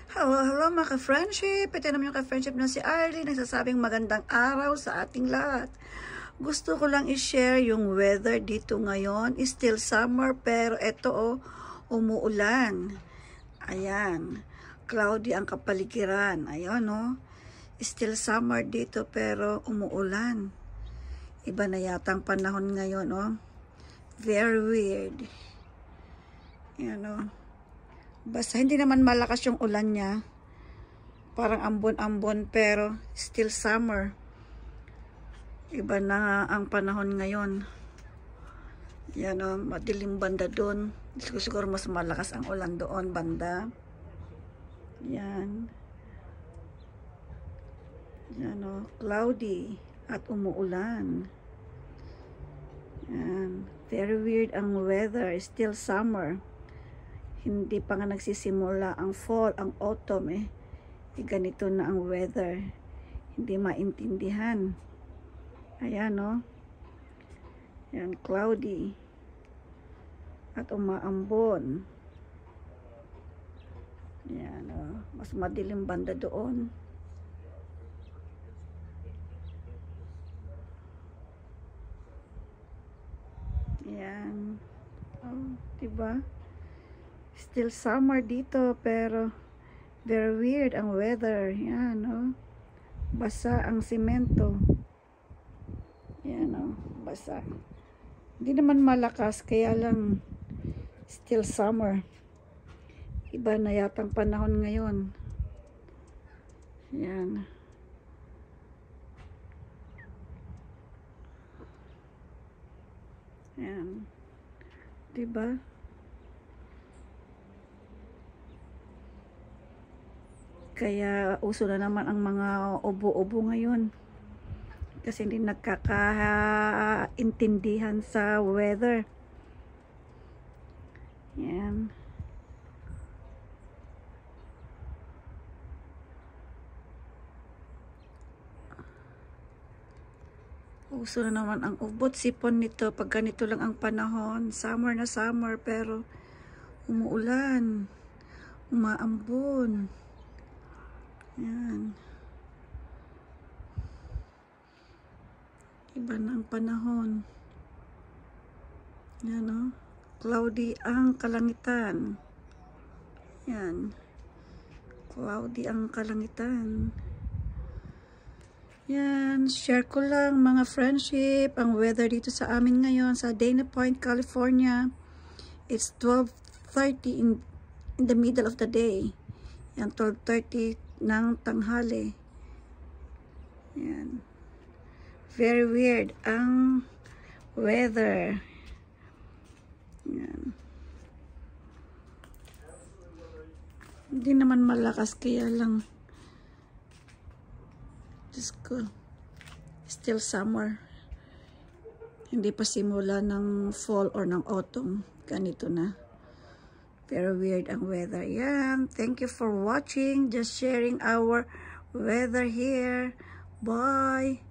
Hello, hello mga ka-friendship. Ito naman yung ka-friendship na si Arlie. Nagsasabing magandang araw sa ating lahat. Gusto ko lang i-share yung weather dito ngayon. It's still summer pero ito umuulan. Ayan. Cloudy ang kapaligiran. Ayan Still summer dito pero umuulan. Iba na yata ang panahon ngayon Very weird. Ayan Basta hindi naman malakas yung ulan niya. Parang ambon-ambon pero still summer. Iba na ang panahon ngayon. Yan madilim banda doon. Siguro mas malakas ang ulan doon banda. Yan. Yan cloudy at umuulan. Yan. Very weird ang weather. Still summer. Hindi pa nga nagsisimula ang fall, ang autumn ganito na ang weather. Hindi maintindihan. Ayan Yan, cloudy. At umaambon. Yan mas madilim banda doon. Yan. Diba? Still summer dito pero very weird ang weather. Yan basa ang simento. Yan basa. Hindi naman malakas kaya lang still summer. Iba na yata ang panahon ngayon. Yan. Yan. Diba? Kaya uso na naman ang mga ubo-ubo ngayon. Kasi hindi nagkakaintindihan sa weather. Yan. Uso na naman ang ubot sipon nito pag ganito lang ang panahon. Summer na summer pero umuulan. Umaambon. Yan. Iba na ang panahon. Yan cloudy ang kalangitan. Yan. Cloudy ang kalangitan. Yan. Share ko lang mga friendship. Ang weather dito sa amin ngayon sa Dana Point, California. It's 12:30 in the middle of the day. Yan, 12:30 ng tanghali. Yan. Very weird ang weather. Yan. Hindi naman malakas kaya lang just ko. Still summer. Hindi pa simula ng fall or ng autumn. Ganito na. Very weird ang weather. Yan. Thank you for watching. Just sharing our weather here. Bye.